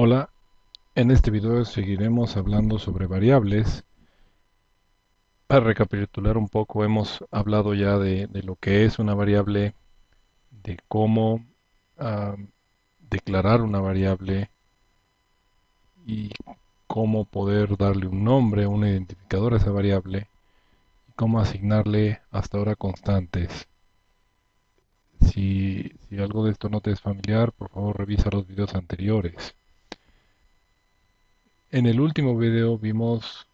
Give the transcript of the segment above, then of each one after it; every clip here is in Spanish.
Hola, en este video seguiremos hablando sobre variables. Para recapitular un poco, hemos hablado ya de lo que es una variable, de cómo ah, declarar una variable y cómo poder darle un nombre, un identificador a esa variable y cómo asignarle hasta ahora constantes. Si algo de esto no te es familiar, por favor revisa los videos anteriores. En el último video vimos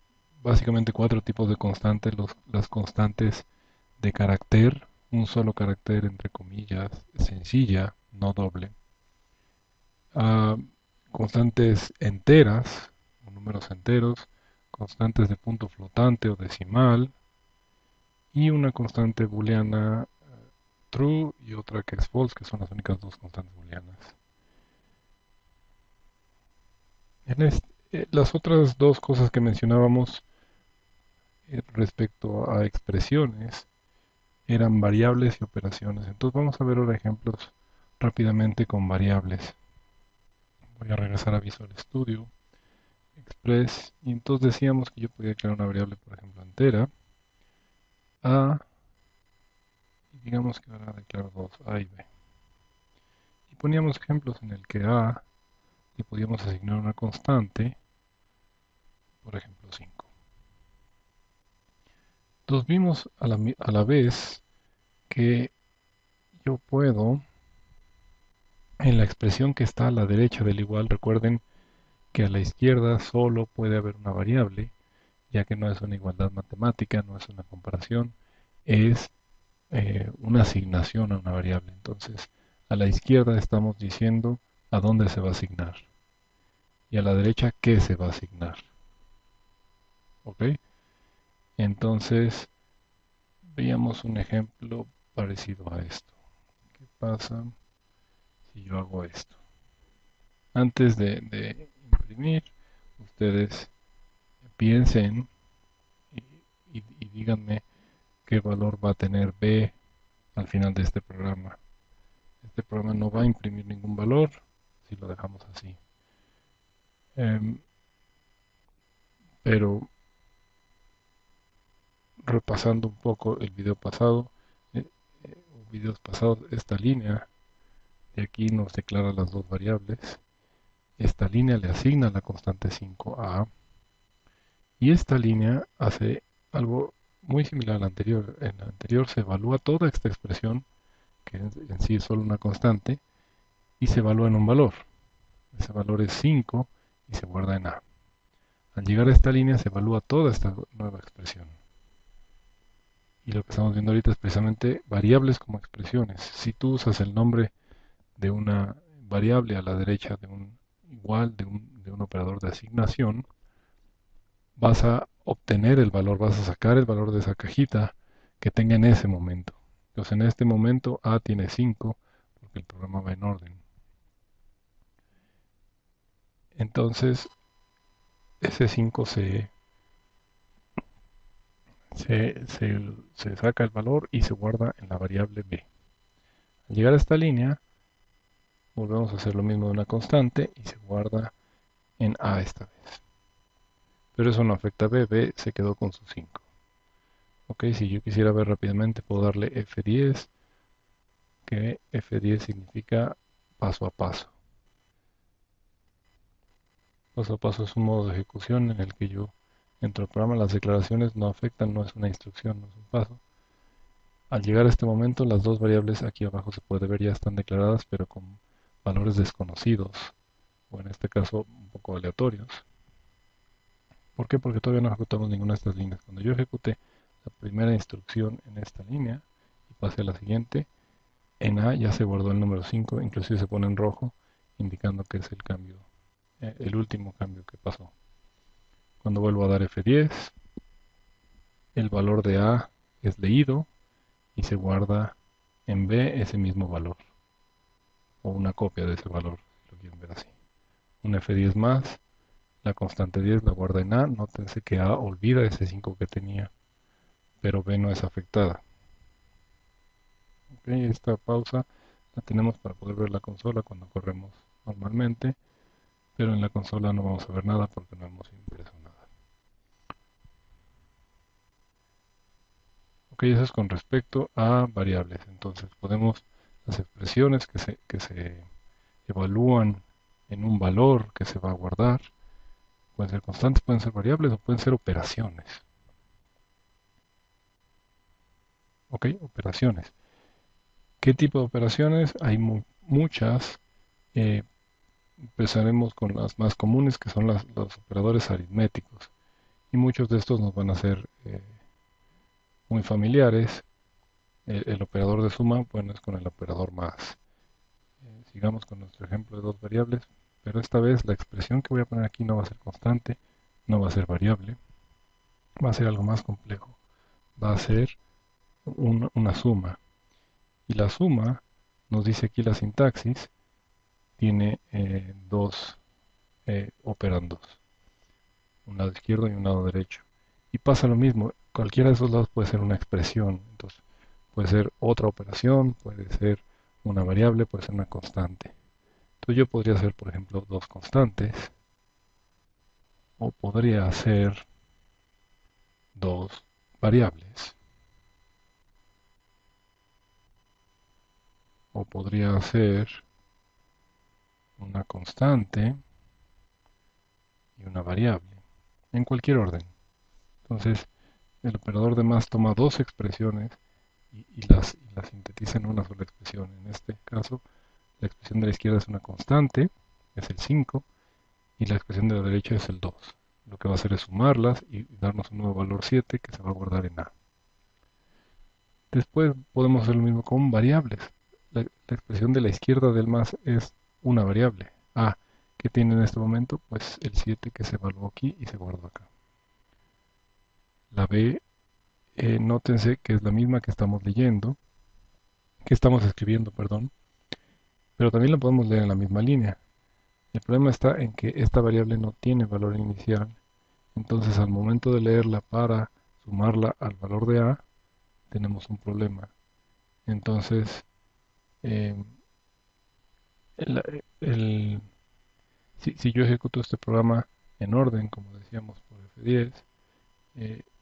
básicamente cuatro tipos de constantes, las constantes de carácter, un solo carácter entre comillas, sencilla, no doble. Ah, constantes enteras, o números enteros, constantes de punto flotante o decimal, y una constante booleana true y otra que es false, que son las únicas dos constantes booleanas. Las otras dos cosas que mencionábamos respecto a expresiones eran variables y operaciones. Entonces vamos a ver ahora ejemplos rápidamente con variables. Voy a regresar a Visual Studio, Express, y entonces decíamos que yo podía crear una variable, por ejemplo, entera, a, y digamos que ahora declaro dos, a y b. Y poníamos ejemplos en el que a le podíamos asignar una constante, por ejemplo 5. Entonces vimos a la vez que yo puedo, en la expresión que está a la derecha del igual, recuerden que a la izquierda solo puede haber una variable, ya que no es una igualdad matemática, no es una comparación, es una asignación a una variable. Entonces, a la izquierda estamos diciendo a dónde se va a asignar y a la derecha qué se va a asignar. ¿Ok? Entonces, veamos un ejemplo parecido a esto. ¿Qué pasa si yo hago esto? Antes de imprimir, ustedes piensen y díganme qué valor va a tener B al final de este programa. Este programa no va a imprimir ningún valor si lo dejamos así. Em, pero repasando un poco el video pasado, eh, videos pasados, esta línea de aquí nos declara las dos variables. Esta línea le asigna la constante 5a y esta línea hace algo muy similar a la anterior. En la anterior se evalúa toda esta expresión, que en sí es solo una constante, y se evalúa en un valor. Ese valor es 5 y se guarda en a. Al llegar a esta línea se evalúa toda esta nueva expresión. Y lo que estamos viendo ahorita es precisamente variables como expresiones. Si tú usas el nombre de una variable a la derecha de un igual, de un operador de asignación, vas a obtener el valor, vas a sacar el valor de esa cajita que tenga en ese momento. Entonces en este momento A tiene 5 porque el programa va en orden. Entonces ese 5 se saca el valor y se guarda en la variable b. Al llegar a esta línea, volvemos a hacer lo mismo de una constante y se guarda en a esta vez. Pero eso no afecta a b, b se quedó con su 5. Ok, si yo quisiera ver rápidamente, puedo darle F10, que F10 significa paso a paso. Paso a paso es un modo de ejecución en el que yo entro al programa, las declaraciones no afectan, no es una instrucción, no es un paso. Al llegar a este momento, las dos variables aquí abajo se puede ver ya están declaradas, pero con valores desconocidos, o en este caso un poco aleatorios. ¿Por qué? Porque todavía no ejecutamos ninguna de estas líneas. Cuando yo ejecute la primera instrucción en esta línea y pase a la siguiente, en A ya se guardó el número 5, inclusive se pone en rojo, indicando que es el cambio, el último cambio que pasó. Cuando vuelvo a dar F10, el valor de A es leído y se guarda en B ese mismo valor, o una copia de ese valor, si lo quieren ver así. Un F10 más, la constante 10 la guarda en A, nótense que A olvida ese 5 que tenía, pero B no es afectada. Okay, esta pausa la tenemos para poder ver la consola cuando corremos normalmente. pero en la consola no vamos a ver nada porque no hemos impreso nada. Ok, eso es con respecto a variables. Entonces podemos, las expresiones que se evalúan en un valor que se va a guardar, pueden ser constantes, pueden ser variables o pueden ser operaciones. Ok, operaciones. ¿Qué tipo de operaciones? Hay muchas. Eh, Empezaremos con las más comunes, que son los operadores aritméticos. Y muchos de estos nos van a ser muy familiares. El operador de suma, bueno, es con el operador más. Sigamos con nuestro ejemplo de dos variables, pero esta vez la expresión que voy a poner aquí no va a ser constante, no va a ser variable, va a ser algo más complejo. Va a ser una suma. Y la suma, nos dice aquí la sintaxis, tiene dos operandos, un lado izquierdo y un lado derecho. Y pasa lo mismo, cualquiera de esos lados puede ser una expresión, entonces puede ser otra operación, puede ser una variable, puede ser una constante. Entonces yo podría hacer, por ejemplo, dos constantes, o podría hacer dos variables, o podría hacer una constante y una variable, en cualquier orden. Entonces, el operador de más toma dos expresiones y las sintetiza en una sola expresión. En este caso, la expresión de la izquierda es una constante, es el 5, y la expresión de la derecha es el 2. Lo que va a hacer es sumarlas y darnos un nuevo valor 7 que se va a guardar en A. Después podemos hacer lo mismo con variables. La expresión de la izquierda del más es una variable. A, ¿qué tiene en este momento? Pues el 7 que se evaluó aquí y se guardó acá. La B, nótense que es la misma que estamos leyendo, que estamos escribiendo, perdón, pero también la podemos leer en la misma línea. El problema está en que esta variable no tiene valor inicial, entonces al momento de leerla para sumarla al valor de A, tenemos un problema. Entonces, eh, el- el- si yo ejecuto este programa en orden, como decíamos por F10,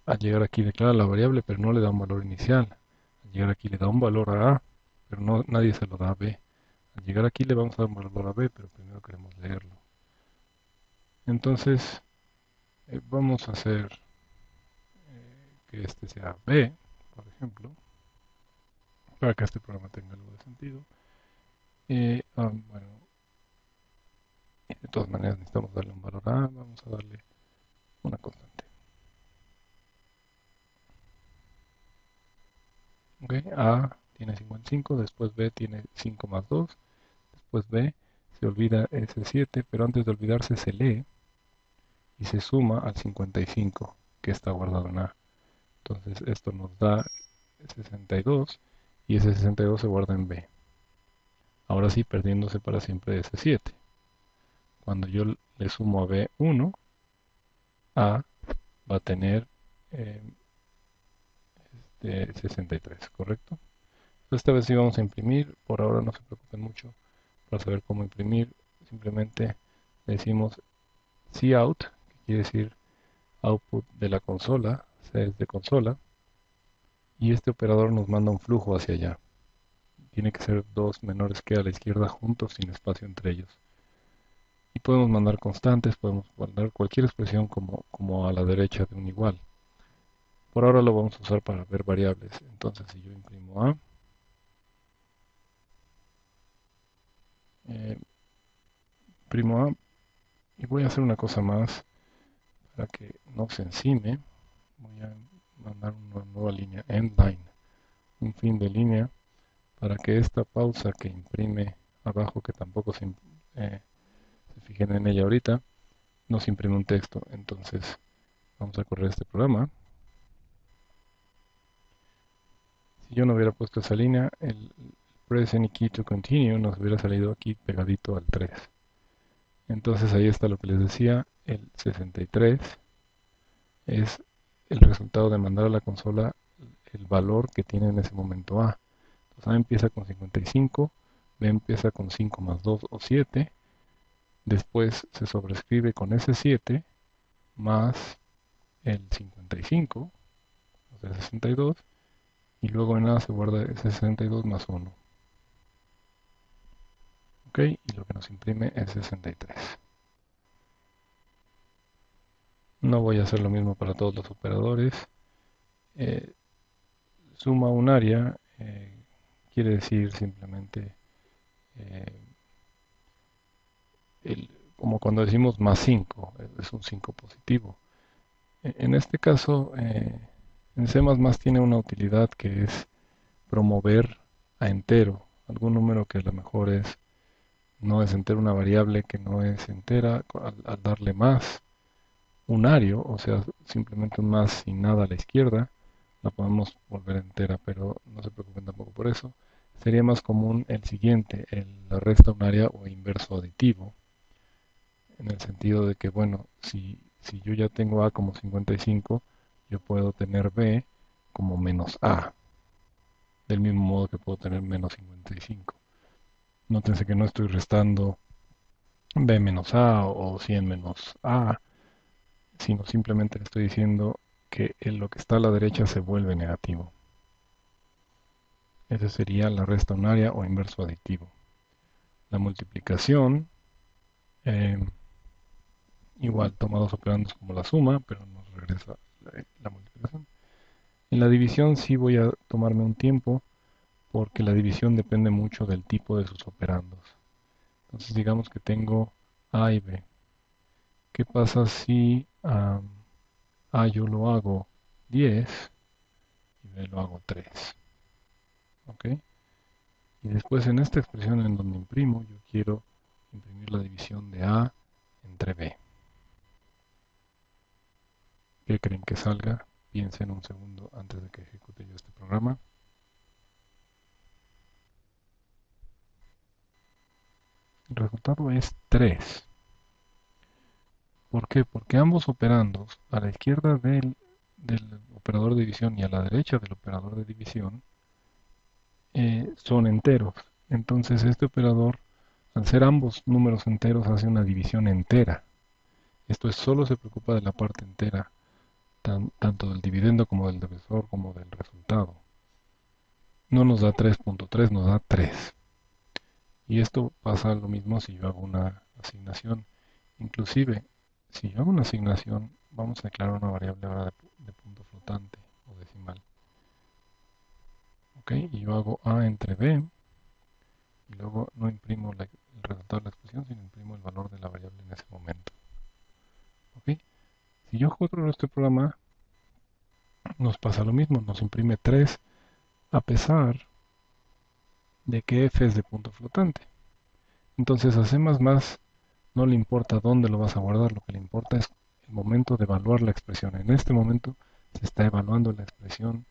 al llegar aquí declara la variable, pero no le da un valor inicial. Al llegar aquí le da un valor a A, pero nadie se lo da a B. Al llegar aquí le vamos a dar un valor a B, pero primero queremos leerlo. Entonces, vamos a hacer que este sea B, por ejemplo, para que este programa tenga algo de sentido. Bueno, de todas maneras necesitamos darle un valor A, vamos a darle una constante. Ok, A tiene 55, después B tiene 5 más 2, después B se olvida ese 7, pero antes de olvidarse se lee y se suma al 55 que está guardado en A. Entonces esto nos da 62 y ese 62 se guarda en B. Ahora sí, perdiéndose para siempre ese 7. Cuando yo le sumo a B1, A va a tener eh, 63, ¿correcto? Esta vez sí vamos a imprimir, por ahora no se preocupen mucho para saber cómo imprimir, simplemente decimos cout, que quiere decir output de la consola, C es de consola, y este operador nos manda un flujo hacia allá. Tiene que ser dos menores que a la izquierda juntos sin espacio entre ellos. Y podemos mandar constantes, podemos mandar cualquier expresión como a la derecha de un igual. Por ahora lo vamos a usar para ver variables. Entonces si yo imprimo A, eh, imprimo A y voy a hacer una cosa más para que no se encime. Voy a mandar una nueva línea, endline, un fin de línea, para que esta pausa que imprime abajo, que tampoco se fijen en ella ahorita, nos imprime un texto. Entonces vamos a correr este programa. Si yo no hubiera puesto esa línea, el press any key to continue nos hubiera salido aquí pegadito al 3. Entonces ahí está lo que les decía, el 63 es el resultado de mandar a la consola el valor que tiene en ese momento A. Entonces A empieza con 55, B empieza con 5 más 2 o 7, Después se sobrescribe con ese 7 más el 55, o sea, 62, y luego en A se guarda ese 62 más 1. ¿Ok? Y lo que nos imprime es 63. No voy a hacer lo mismo para todos los operadores. Eh, Suma un área quiere decir simplemente eh, como cuando decimos más 5, es un 5 positivo. En este caso, en C++ tiene una utilidad que es promover a entero algún número que a lo mejor no es entero, una variable que no es entera, al darle más unario, o sea, simplemente un más sin nada a la izquierda, la podemos volver entera, pero no se preocupen tampoco por eso. Sería más común el siguiente, la resta unaria o inverso aditivo, en el sentido de que, bueno, si yo ya tengo A como 55, yo puedo tener B como menos A, del mismo modo que puedo tener menos 55. Nótense que no estoy restando B menos A o 100 menos A, sino simplemente le estoy diciendo que lo que está a la derecha se vuelve negativo. Esa sería la resta unaria o inverso aditivo. La multiplicación, eh, igual toma dos operandos como la suma, pero nos regresa la multiplicación. En la división sí voy a tomarme un tiempo porque la división depende mucho del tipo de sus operandos. Entonces digamos que tengo A y B. ¿Qué pasa si A yo lo hago 10 y B lo hago 3? ¿Ok? Y después en esta expresión en donde imprimo, yo quiero imprimir la división de A entre B. ¿Qué creen que salga? Piensen un segundo antes de que ejecute yo este programa. El resultado es 3. ¿Por qué? Porque ambos operandos, a la izquierda del operador de división y a la derecha del operador de división, son enteros. Entonces este operador, al ser ambos números enteros, hace una división entera. Esto es, solo se preocupa de la parte entera, tanto del dividendo como del divisor como del resultado. No nos da 3.3, nos da 3. Y esto pasa lo mismo si yo hago una asignación. Inclusive, si yo hago una asignación, vamos a declarar una variable ahora de punto flotante o decimal. ¿Ok? Y yo hago A entre B, y luego no imprimo el resultado de la expresión, sino imprimo el valor de la variable en ese momento. ¿Ok? Si yo ejecuto este programa, nos pasa lo mismo, nos imprime 3 a pesar de que f es de punto flotante. Entonces a C++ no le importa dónde lo vas a guardar, lo que le importa es el momento de evaluar la expresión. En este momento se está evaluando la expresión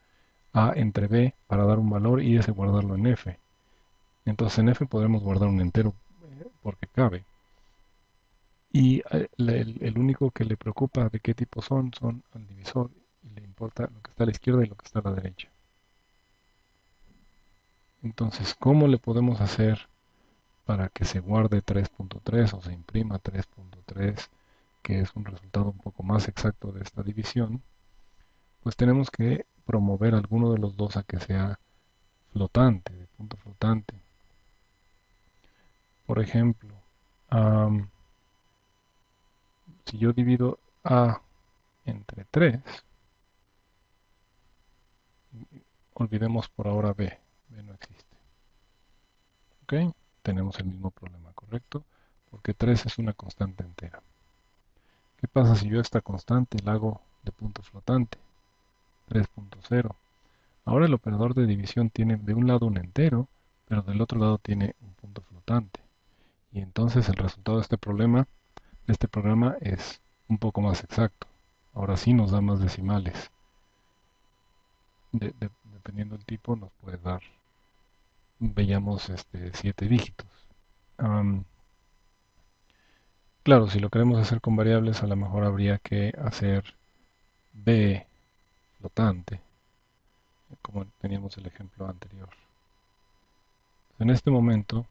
A entre B para dar un valor y ese guardarlo en F. Entonces en F podremos guardar un entero porque cabe. Y el único que le preocupa de qué tipo son al divisor y le importa lo que está a la izquierda y lo que está a la derecha. Entonces, ¿cómo le podemos hacer para que se guarde 3.3 o se imprima 3.3, que es un resultado un poco más exacto de esta división? Pues tenemos que promover alguno de los dos a que sea flotante, de punto flotante. Por ejemplo, si yo divido A entre 3, olvidemos por ahora B, B no existe. ¿Ok? Tenemos el mismo problema, ¿correcto? Porque 3 es una constante entera. ¿Qué pasa si yo esta constante la hago de punto flotante? 3.0. Ahora el operador de división tiene de un lado un entero, pero del otro lado tiene un punto flotante. Y entonces el resultado de este programa es un poco más exacto. Ahora sí nos da más decimales. Dependiendo del tipo nos puede dar, veíamos 7 dígitos. Am, claro, si lo queremos hacer con variables, a lo mejor habría que hacer b flotante, como teníamos el ejemplo anterior. En este momento,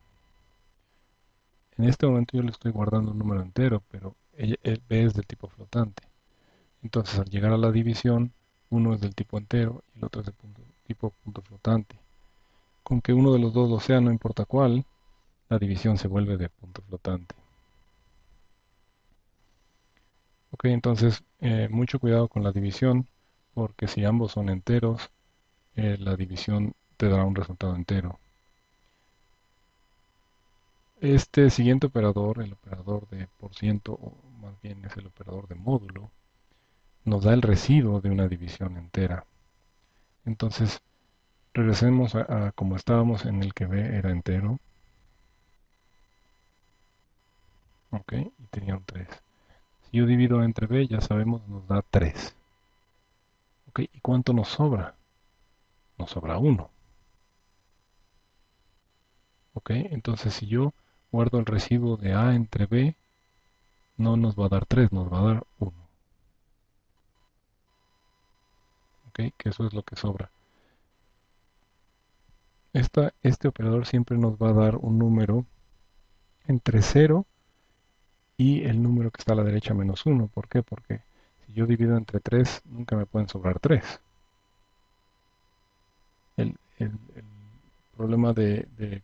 En este momento yo le estoy guardando un número entero, pero B es del tipo flotante. Entonces al llegar a la división, uno es del tipo entero y el otro es de tipo punto flotante. Con que uno de los dos lo sea, no importa cuál, la división se vuelve de punto flotante. Ok, entonces mucho cuidado con la división, porque si ambos son enteros, la división te dará un resultado entero. Este siguiente operador, el operador de por ciento, o más bien es el operador de módulo, nos da el residuo de una división entera. Entonces, regresemos a como estábamos en el que b era entero. Ok, y tenía un 3. Si yo divido entre b, ya sabemos, nos da 3. Ok, ¿y cuánto nos sobra? Nos sobra 1. Ok, entonces si yo guardo el residuo de a entre b, no nos va a dar 3, nos va a dar 1. Ok, que eso es lo que sobra. Este operador siempre nos va a dar un número entre 0 y el número que está a la derecha menos 1. ¿Por qué? Porque si yo divido entre 3, nunca me pueden sobrar 3. El problema de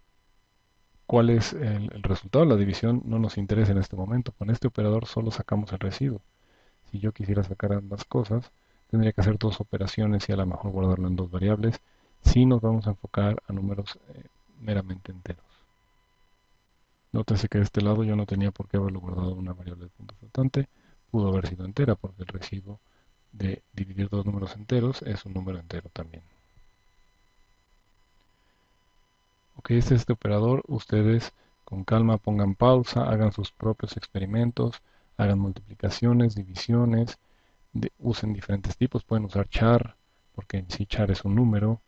cuál es el resultado de la división no nos interesa en este momento. Con este operador solo sacamos el residuo. Si yo quisiera sacar ambas cosas, tendría que hacer dos operaciones y a lo mejor guardarlo en dos variables si nos vamos a enfocar a números meramente enteros. Nótese que de este lado yo no tenía por qué haberlo guardado en una variable de punto flotante. Pudo haber sido entera porque el residuo de dividir dos números enteros es un número entero también. Ok, este es este operador. Ustedes con calma pongan pausa, hagan sus propios experimentos, hagan multiplicaciones, divisiones, usen diferentes tipos. Pueden usar char, porque en sí char es un número.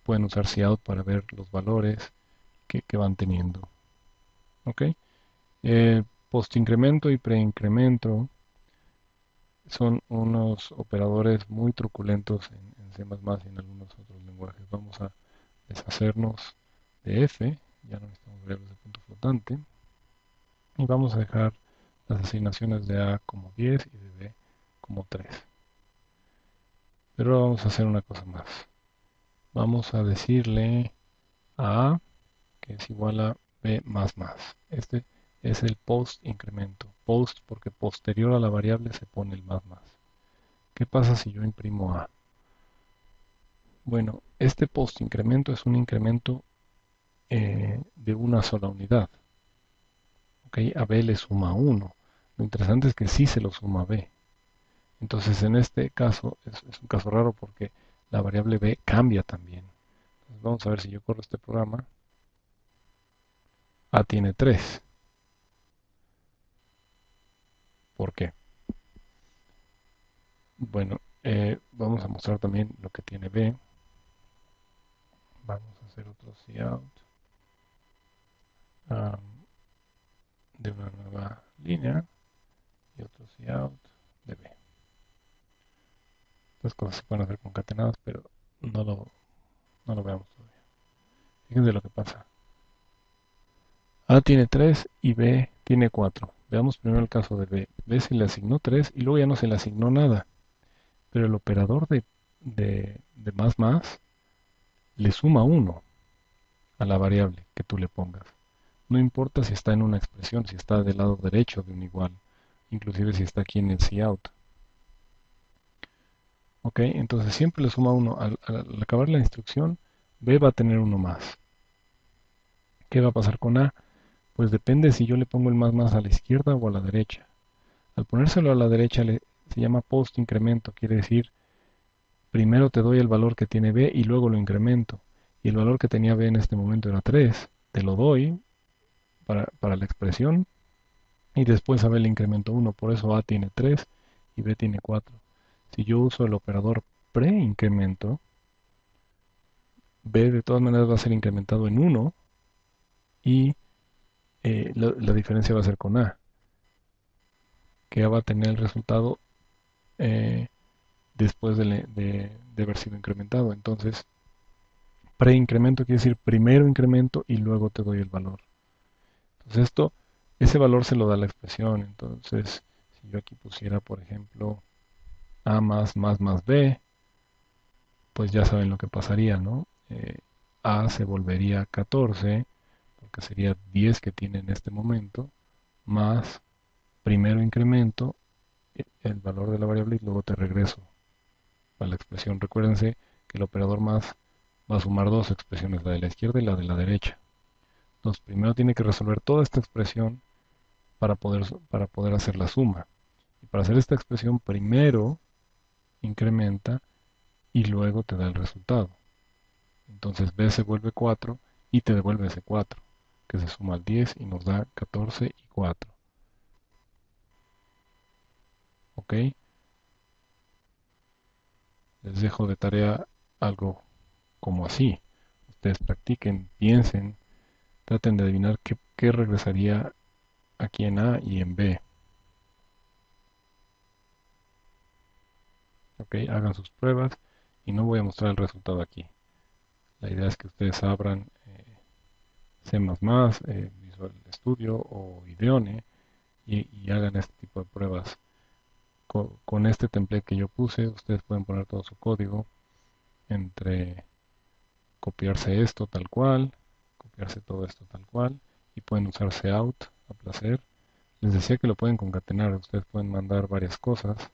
Pueden usar cout para ver los valores que van teniendo. Ok, postincremento y preincremento son unos operadores muy truculentos en C++ y en algunos otros lenguajes. Vamos a deshacernos de f, ya no necesitamos variables de punto flotante, y vamos a dejar las asignaciones de a como 10 y de b como 3. Pero ahora vamos a hacer una cosa más. Vamos a decirle a a que es igual a b más más. Este es el post incremento. Post porque posterior a la variable se pone el más más. ¿Qué pasa si yo imprimo a? Bueno, este post incremento es un incremento de una sola unidad. ¿Ok? A b le suma 1. Lo interesante es que sí se lo suma a b. Entonces en este caso es un caso raro porque la variable b cambia también. Entonces, vamos a ver si yo corro este programa. A tiene 3. ¿Por qué? Bueno, vamos a mostrar también lo que tiene b. Vamos a hacer otro cout de una nueva línea y otro cout de b. Estas cosas se pueden hacer concatenadas, pero no lo, no lo veamos todavía. Fíjense lo que pasa. A tiene 3 y B tiene 4. Veamos primero el caso de B. B se le asignó 3 y luego ya no se le asignó nada. Pero el operador de más más le suma 1 a la variable que tú le pongas. No importa si está en una expresión, si está del lado derecho de un igual, inclusive si está aquí en el cout. Ok, entonces siempre le suma 1. Al acabar la instrucción, B va a tener 1 más. ¿Qué va a pasar con A? Pues depende si yo le pongo el más más a la izquierda o a la derecha. Al ponérselo a la derecha se llama post incremento, quiere decir, primero te doy el valor que tiene B y luego lo incremento. Y el valor que tenía B en este momento era 3, te lo doy para la expresión y después a B le incremento 1, por eso A tiene 3 y B tiene 4. Si yo uso el operador preincremento, B de todas maneras va a ser incrementado en 1 y la diferencia va a ser con A, que A va a tener el resultado eh, después de haber sido incrementado. Entonces, preincremento quiere decir primero incremento y luego te doy el valor. Entonces ese valor se lo da la expresión. Entonces, si yo aquí pusiera, por ejemplo, a más b, pues ya saben lo que pasaría, ¿no? A se volvería 14, porque sería 10 que tiene en este momento, más primero incremento el valor de la variable y luego te regreso a la expresión. Recuérdense que el operador más va a sumar dos expresiones, la de la izquierda y la de la derecha. Entonces, primero tiene que resolver toda esta expresión para poder hacer la suma. Y para hacer esta expresión, primero incrementa y luego te da el resultado. Entonces b se vuelve 4 y te devuelve ese 4, que se suma al 10 y nos da 14 y 4. ¿Ok? Les dejo de tarea algo como así. Ustedes practiquen, piensen, traten de adivinar qué regresaría aquí en A y en B. ¿Ok? Hagan sus pruebas y no voy a mostrar el resultado aquí. La idea es que ustedes abran C++, Visual Studio o Ideone y hagan este tipo de pruebas. Con este template que yo puse, ustedes pueden poner todo su código entre copiarse esto tal cual, copiarse todo esto tal cual, y pueden usar cout a placer. Les decía que lo pueden concatenar, ustedes pueden mandar varias cosas,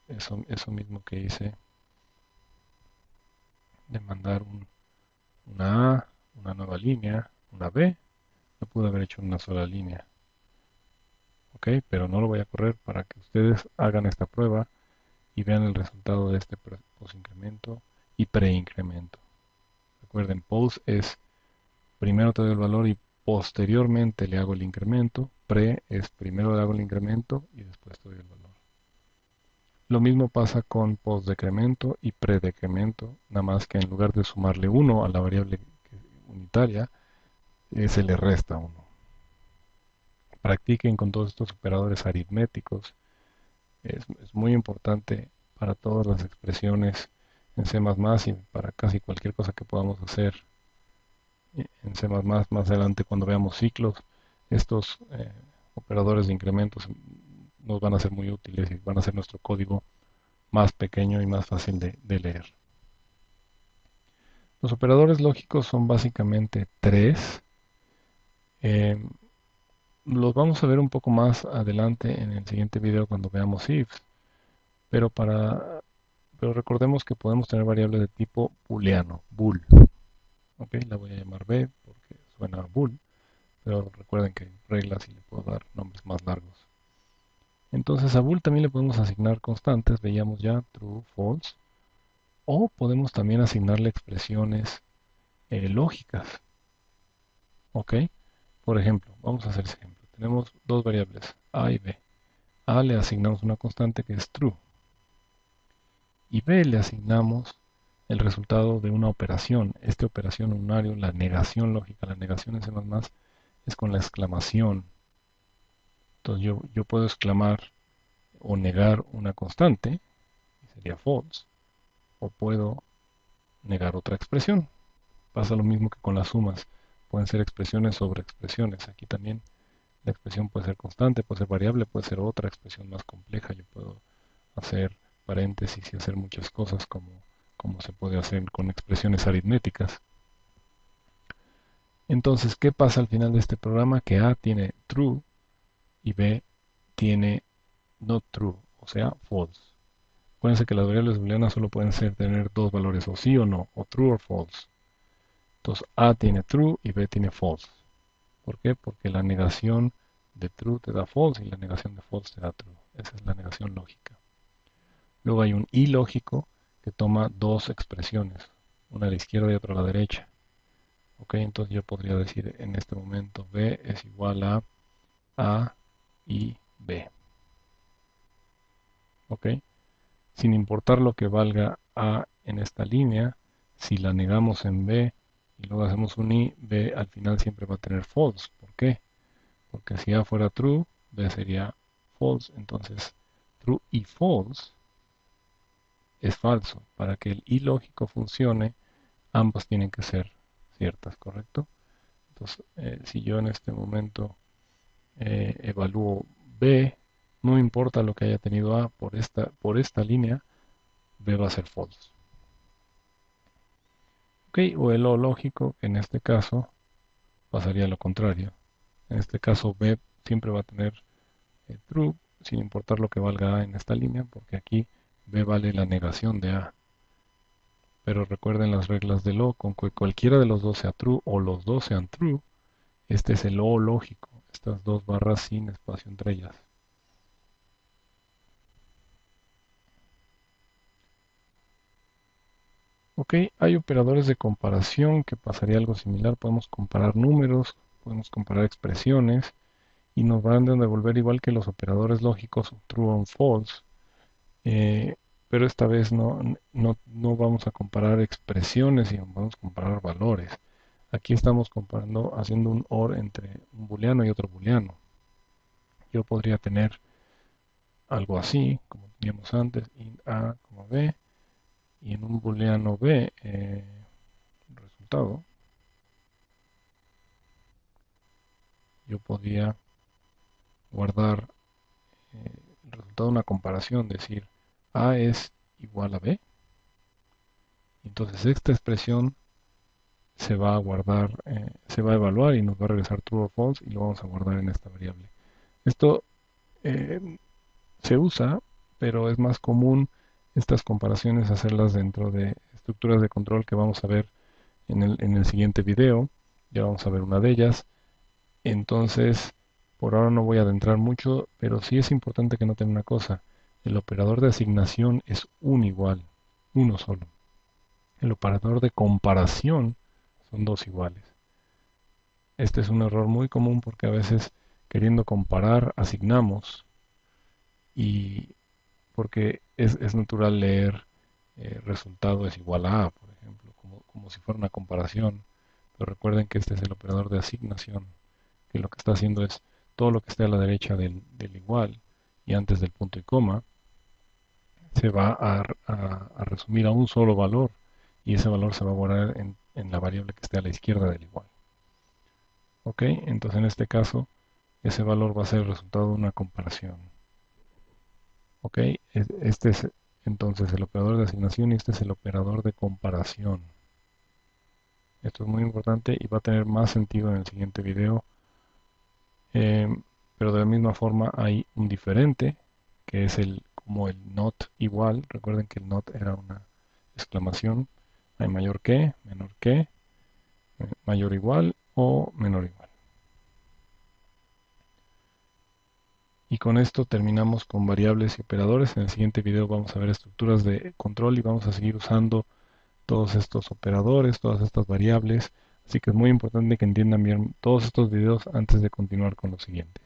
eso mismo que hice, de mandar una A, una nueva línea, una B, lo pude haber hecho en una sola línea. Ok, pero no lo voy a correr para que ustedes hagan esta prueba y vean el resultado de este posincremento y preincremento. Recuerden, post es primero te doy el valor y posteriormente le hago el incremento. Pre es primero le hago el incremento y después te doy el valor. Lo mismo pasa con postdecremento y predecremento, nada más que en lugar de sumarle 1 a la variable unitaria, se le resta 1. Practiquen con todos estos operadores aritméticos. Es muy importante para todas las expresiones en C++ y para casi cualquier cosa que podamos hacer en C++ más adelante cuando veamos ciclos. Estos operadores de incrementos nos van a ser muy útiles y van a hacer nuestro código más pequeño y más fácil de leer. Los operadores lógicos son básicamente tres. Eh, los vamos a ver un poco más adelante en el siguiente video cuando veamos ifs. Pero recordemos que podemos tener variables de tipo booleano, bool. Ok, la voy a llamar b porque suena a bool, pero recuerden que hay reglas y le puedo dar nombres más largos. Entonces a bool también le podemos asignar constantes, veíamos ya true, false, o podemos también asignarle expresiones lógicas. Ok, por ejemplo, vamos a hacer ese ejemplo. Tenemos dos variables, a y b. A le asignamos una constante que es true y b le asignamos el resultado de una operación. Esta operación unario, la negación lógica, la negación en C++ es con la exclamación. Entonces yo puedo exclamar o negar una constante, y sería false, o puedo negar otra expresión. Pasa lo mismo que con las sumas. Pueden ser expresiones sobre expresiones. Aquí también la expresión puede ser constante, puede ser variable, puede ser otra expresión más compleja. Yo puedo hacer paréntesis y hacer muchas cosas como se puede hacer con expresiones aritméticas. Entonces, ¿qué pasa al final de este programa? Que A tiene true y B tiene not true, o sea, false. Acuérdense que las variables booleanas solo pueden tener dos valores, o sí o no, o true o false. Entonces A tiene true y B tiene false. ¿Por qué? Porque la negación de true te da false y la negación de false te da true. Esa es la negación lógica. Luego hay un ilógico que toma dos expresiones, una a la izquierda y otra a la derecha. Ok, entonces yo podría decir en este momento B es igual a y B. Ok, sin importar lo que valga A en esta línea, si la negamos en B y luego hacemos un I, B al final siempre va a tener false. ¿Por qué? Porque si A fuera true, B sería false. Entonces, true y false es falso. Para que el ilógico funcione, ambos tienen que ser ciertas, ¿correcto? si yo en este momento evalúo B, no importa lo que haya tenido A por esta línea, B va a ser false. Ok, o el O lógico, en este caso, pasaría lo contrario. En este caso, B siempre va a tener true, sin importar lo que valga A en esta línea, porque aquí B vale la negación de A. Pero recuerden las reglas del O, con que cualquiera de los dos sea true o los dos sean true, este es el O lógico, estas dos barras sin espacio entre ellas. Ok, hay operadores de comparación que pasaría algo similar. Podemos comparar números, podemos comparar expresiones y nos van a devolver igual que los operadores lógicos true o false. Eh, pero esta vez no vamos a comparar expresiones, sino vamos a comparar valores. Aquí estamos comparando, haciendo un OR entre un booleano y otro booleano. Yo podría tener algo así, como teníamos antes, int A, B, y en un booleano B, resultado, yo podría guardar el resultado de una comparación, decir A es igual a B. Entonces esta expresión se va a guardar, se va a evaluar y nos va a regresar true o false y lo vamos a guardar en esta variable. Esto eh, se usa, pero es más común estas comparaciones hacerlas dentro de estructuras de control que vamos a ver en el siguiente video. Ya vamos a ver una de ellas. Entonces, por ahora no voy a adentrar mucho, pero sí es importante que noten una cosa. El operador de asignación es un igual, uno solo. El operador de comparación son dos iguales. Este es un error muy común porque a veces queriendo comparar asignamos y porque es natural leer resultado es igual a, por ejemplo, como si fuera una comparación. Pero recuerden que este es el operador de asignación, que lo que está haciendo es todo lo que esté a la derecha del igual y antes del punto y coma, se va a resumir a un solo valor y ese valor se va a guardar en la variable que esté a la izquierda del igual. Ok, entonces en este caso ese valor va a ser el resultado de una comparación. Ok, este es entonces el operador de asignación y este es el operador de comparación. Esto es muy importante y va a tener más sentido en el siguiente video. Pero de la misma forma hay un diferente, que es como el not igual. Recuerden que el not era una exclamación. Hay mayor que, menor que, mayor igual o menor igual. Y con esto terminamos con variables y operadores. En el siguiente video vamos a ver estructuras de control y vamos a seguir usando todos estos operadores, todas estas variables. Así que es muy importante que entiendan bien todos estos videos antes de continuar con los siguientes.